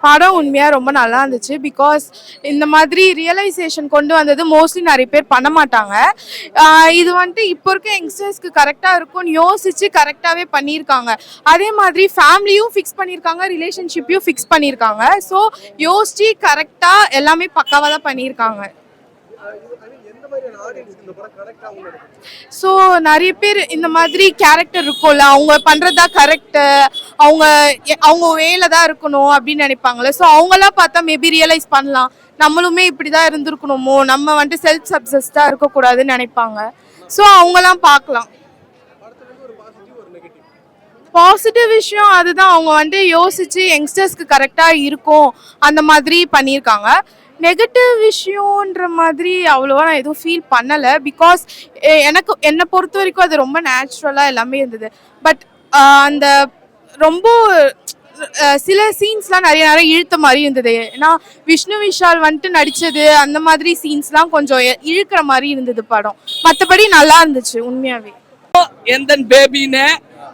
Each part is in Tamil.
படம் உண்மையா ரொம்ப நல்லா இருந்துச்சு. பிகாஸ் இந்த மாதிரி ரியலைசேஷன் கொண்டு வந்தது மோஸ்ட்லி நிறைய பேர் பண்ண மாட்டாங்க. இது வந்துட்டு இப்போ இருக்க யங்ஸ்டர்ஸ்க்கு கரெக்டாக இருக்கும்னு யோசிச்சு கரெக்டாகவே பண்ணியிருக்காங்க. அதே மாதிரி ஃபேமிலியும் ஃபிக்ஸ் பண்ணியிருக்காங்க, ரிலேஷன்ஷிப்பையும் ஃபிக்ஸ் பண்ணியிருக்காங்க. ஸோ யோசிச்சு கரெக்டாக எல்லாமே பக்காவாக தான் பண்ணியிருக்காங்க. ஸோ நிறைய பேர் இந்த மாதிரி கேரக்டர் இருக்கும்ல, அவங்க பண்ணுறதா கரெக்டு, அவங்க அவங்க வேலை தான் இருக்கணும் அப்படின்னு நினைப்பாங்களே. ஸோ அவங்களாம் பார்த்தா மேபி ரியலைஸ் பண்ணலாம், நம்மளுமே இப்படி தான் இருந்திருக்கணுமோ, நம்ம வந்துட்டு செல்ஃப் சப்சஸ்டாக இருக்கக்கூடாதுன்னு நினைப்பாங்க. ஸோ அவங்களாம் பார்க்கலாம். பாசிட்டிவ் விஷயம் அதுதான், அவங்க வந்துட்டு யோசிச்சு யங்ஸ்டர்ஸ்க்கு கரெக்டாக இருக்கும் அந்த மாதிரி பண்ணியிருக்காங்க. நெகட்டிவ் விஷயன்ற மாதிரி அவ்வளோவா நான் எதுவும் ஃபீல் பண்ணலை. பிகாஸ் என்னை பொறுத்த வரைக்கும் அது ரொம்ப நேச்சுரலாக எல்லாமே இருந்தது. பட் அந்த ரொம்ப சில சீன்ஸ்லாம் நிறைய நேரம் இழுத்த மாதிரி இருந்தது. ஏன்னா விஷ்ணு விஷால் வந்துட்டு நடித்தது அந்த மாதிரி சீன்ஸ்லாம் கொஞ்சம் இழுக்கிற மாதிரி இருந்தது படம். மற்றபடி நல்லா இருந்துச்சு உண்மையாகவே. எந்த பேபின்னு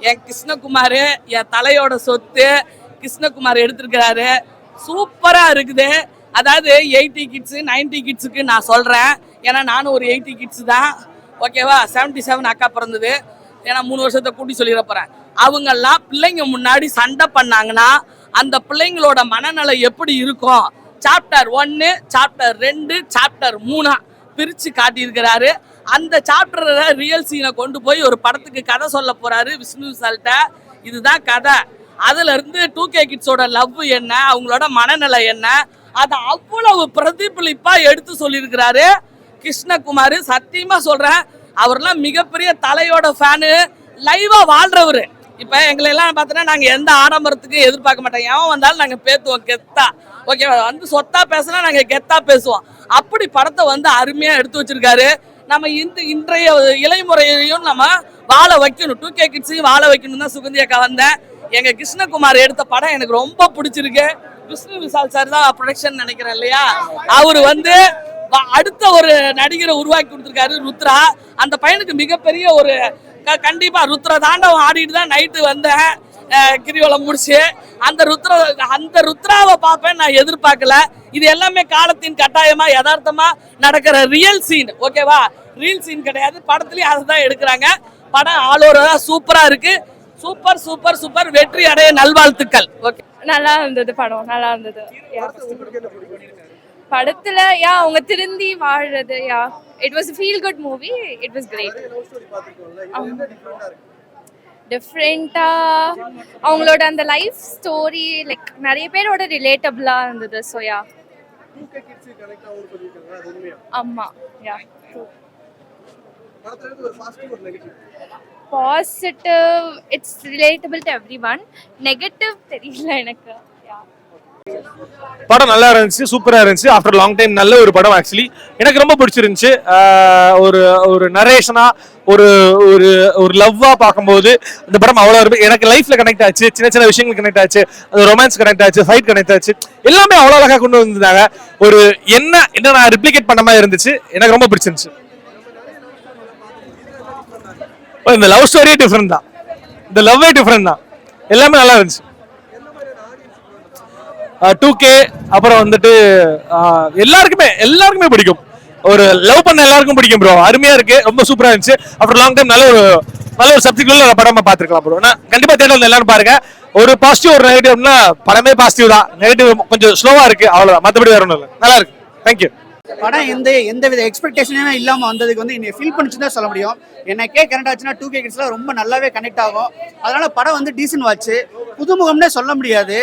என் கிருஷ்ணகுமார், என் தலையோட சொத்து கிருஷ்ணகுமார் எடுத்திருக்கிறாரு. சூப்பராக இருக்குது. அதாவது 80 கிட்ஸு 90 கிட்ஸுக்கு நான் சொல்கிறேன். ஏன்னா நானும் ஒரு 80 கிட்ஸு தான், ஓகேவா. 77 அக்கா பிறந்தது. ஏன்னா 3 வருஷத்தை கூட்டி சொல்லிட போகிறேன். அவங்கெல்லாம் பிள்ளைங்க முன்னாடி சண்டை பண்ணாங்கன்னா அந்த பிள்ளைங்களோட மனநிலை எப்படி இருக்கும், சாப்டர் 1, சாப்டர் 2, சாப்டர் 3 பிரித்து காட்டியிருக்கிறாரு. அந்த சாப்டரில் ரியல் சீனை கொண்டு போய் ஒரு படத்துக்கு கதை சொல்ல போகிறாரு விஷ்ணு விஷால்கிட்ட. இதுதான் கதை. அதுலேருந்து 2K கிட்ஸோட லவ் என்ன, அவங்களோட மனநிலை என்ன, அதை அவ்வளவு பிரதிபலிப்பாக எடுத்து சொல்லியிருக்கிறாரு கிருஷ்ணகுமார். சத்தியமாக சொல்கிறேன், அவர்லாம் மிகப்பெரிய தலையோட ஃபேனு, லைவாக வாழ்கிறவர். இப்போ எங்களை எல்லாம் பார்த்தோன்னா நாங்கள் எந்த ஆடம்பரத்துக்கும் எதிர்பார்க்க மாட்டோம். எவன் வந்தாலும் நாங்கள் பேத்துவோம் கெத்தா, ஓகேவா. வந்து சொத்தா பேசினா நாங்கள் கெத்தா பேசுவோம். அப்படி படத்தை வந்து அருமையாக எடுத்து வச்சிருக்காரு. நம்ம இன்றைய இளைமுறையையும் நம்ம வாழ வைக்கணும், 2K கிட்ஸையும் வாழ வைக்கணும் தான் சுகந்தி அக்கா வந்தேன். எங்கள் கிருஷ்ணகுமார் எடுத்த படம் எனக்கு ரொம்ப பிடிச்சிருக்கு. விஷ்ணு விஷால் சார் தான் ப்ரொடக்ஷன் நினைக்கிறேன் இல்லையா. அவர் வந்து அடுத்த ஒரு நடிகரை உருவாக்கி கொடுத்துருக்காரு, ருத்ரா. அந்த பையனுக்கு மிகப்பெரிய ஒரு கண்டிப்பா ருத்ரா தாண்டவம் ஆடிட்டு தான் நைட்டு வந்தேன் கிரிவலம் முடிச்சு. அந்த ருத்ராவை பார்ப்பேன் நான் எதிர்பார்க்கல. இது எல்லாமே காலத்தின் கட்டாயமா யதார்த்தமா நடக்கிற ரியல் சீன், ஓகேவா. ரியல் சீன் கிடையாது, படத்துலயும் அதுதான் எடுக்கிறாங்க. படம் ஆல் ஓவரா சூப்பரா இருக்கு. சூப்பர் சூப்பர் சூப்பர், வெற்றி அடைய நல்வாழ்த்துக்கள். ஓகே, நல்லா இருந்தது படம், நல்லா இருந்தது. படத்துல அவங்க திருந்தி வாழ்றது, it was feel good movie. It was great. டிஃப்ரெண்டா அவங்களோட அந்த லைஃப் ஸ்டோரி லைக் நிறைய பேரோட ரிலேட்டபிளா இருந்தது. ஸோ ஆமா, positive, it's relatable to everyone. Negative தெரியல எனக்கு. படம் நல்லா இருந்துச்சு, சூப்பரா இருந்துச்சு. ஆஃப்டர் லாங் டைம் நல்ல ஒரு படம். ஆக்சுவலி எனக்கு ரொம்ப பிடிச்சிருந்துச்சு. ஒரு நரேஷனா, ஒரு ஒரு ஒரு லவ்வா பார்க்கும்போது இந்த படம் அவ்வளோ எனக்கு லைஃப்ல கனெக்ட் ஆச்சு. சின்ன சின்ன விஷயங்கள் கனெக்ட் ஆச்சு, அது ரொமான்ஸ் கனெக்ட் ஆச்சு, ஃபைட் கனெக்ட் ஆச்சு. எல்லாமே அவ்வளோ அழகாக கொண்டு வந்திருந்தாங்க. ஒரு என்ன நான் ரிப்ளிகேட் பண்ண மாதிரி இருந்துச்சு. எனக்கு ரொம்ப பிடிச்சிருந்துச்சு. இந்த லவ் ஸ்டோரியே டிஃப்ரெண்ட் தான், இந்த லவ்வே டிஃப்ரெண்ட் தான். எல்லாமே நல்லா இருந்துச்சு. 2K அப்புறம் வந்துட்டு எல்லாருக்குமே பிடிக்கும். ஒரு லவ் பண்ண எல்லாருக்கும் பிடிக்கும் ப்ரோ. அருமையா இருக்கு, ரொம்ப சூப்பரா இருந்துச்சு. அப்புறம் லாங் டைம் நல்ல ஒரு சப்ஜெக்ட்ல படமா பார்த்துருக்கலாம் ப்ரோ. கண்டிப்பா தேட்டர்ல எல்லாரும் பாருங்க. ஒரு பாசிட்டிவ் ஒரு நெகட்டிவ்னா படமே பாசிட்டிவ் தான். நெகட்டிவ் கொஞ்சம் ஸ்லோவா இருக்கு, அவ்வளவுதான். மற்றபடி வேற ஒன்றும் இல்லை, நல்லா இருக்கு. தேங்க்யூ. படம் எந்த வித எக்ஸ்பெக்டேஷனுமே இல்லாமல் வந்ததுக்கு வந்து இன்னைக்கு ஃபீல் பண்ணிச்சு தான் சொல்ல முடியும். எனக்கே கனெக்ட் ஆச்சுன்னா 2K கிட்ஸ்லாம் ரொம்ப நல்லாவே கனெக்ட் ஆகும். அதனால படம் வந்து டீசன்ட் வாட்ச்சு. புதுமுகம்னே சொல்ல முடியாது.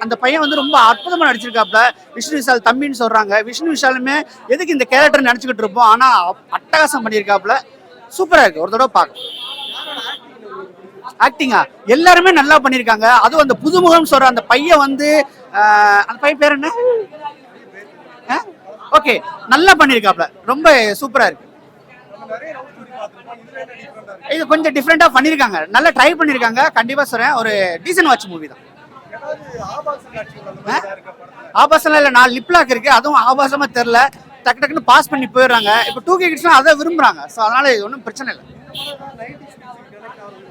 அந்த பையன் வந்து ரொம்ப அற்புதமாக நடிச்சிருக்காப்ல. விஷ்ணு விஷால் தம்பின்னு சொல்கிறாங்க. விஷ்ணு விஷாலுமே எதுக்கு இந்த கேரக்டர் நினச்சிக்கிட்டு இருப்போம், ஆனால் அட்டகாசம் பண்ணியிருக்காப்ல. சூப்பராக இருக்குது, ஒரு தடவை பார்க்க. ஆக்டிங்கா எல்லாருமே நல்லா பண்ணியிருக்காங்க. அதுவும் அந்த புதுமுகம் சொல்கிற அந்த பையன் வந்து அந்த பையன் பேர் என்ன, ஓகே, நல்லா பண்ணியிருக்காப்ல. ரொம்ப சூப்பரா இருக்கு. இது கொஞ்சம் டிஃப்ரெண்டா பண்ணியிருக்காங்க, நல்லா ட்ரை பண்ணியிருக்காங்க. கண்டிப்பா சொல்றேன், ஒரு டீசன்ட் வாட்ச் மூவி தான். ஆபாசம்லாம் இல்லை, 4 லிப்லாக் இருக்கு. அதுவும் ஆபாசமா தெரியல, டக்குன்னு பாஸ் பண்ணி போயிடுறாங்க. இப்போ 2K கிட்ஸ்லாம் அதை விரும்புறாங்க. ஸோ அதனால இது ஒன்றும் பிரச்சனை இல்லை.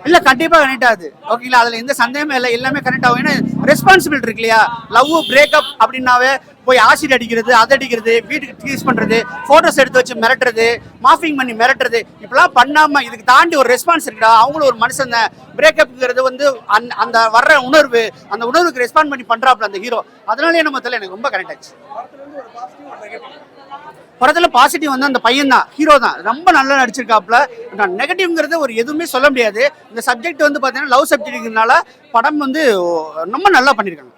இல்ல கண்டிப்பா கனெக்ட் ஆகுது ஓகேங்களா, அதுல எந்த சந்தேகமே இல்லை, எல்லாமே கனெக்ட் ஆகும். ஏன்னா ரெஸ்பான்சிபிலிட்டி இருக்கு இல்லையா, லவ் பிரேக்கப் அப்படின்னாவே போய் ஆசிட் அடிக்கிறது, அது அடிக்கிறது, வீட்டுக்கு டீஸ் பண்றது, போட்டோஸ் எடுத்து வச்சு மிரட்டுறது, மாஃபிங் பண்ணி மிரட்டுறது, இப்பெல்லாம் பண்ணாம இதுக்கு தாண்டி ஒரு ரெஸ்பான்ஸ் இருக்குடா, அவங்களும் ஒரு மனுஷன் தான். பிரேக்கப்ங்கிறது வந்து அந்த வர்ற உணர்வு, அந்த உணர்வுக்கு ரெஸ்பாண்ட் பண்ணி பண்றாப்ல அந்த ஹீரோ. அதனாலே நம்ம தெரியல, எனக்கு ரொம்ப கனெக்ட் ஆச்சு. படத்துல பாசிட்டிவ் வந்து அந்த பையன் தான், ஹீரோ தான், ரொம்ப நல்லா நடிச்சிருக்காப்ல. நெகட்டிவ்ங்கிறது ஒரு எதுவுமே சொல்ல முடியாது. இந்த சப்ஜெக்ட் வந்து பாத்தீங்கன்னா லவ் சப்ஜெக்ட்னால படம் வந்து ரொம்ப நல்லா பண்ணிருக்காங்க.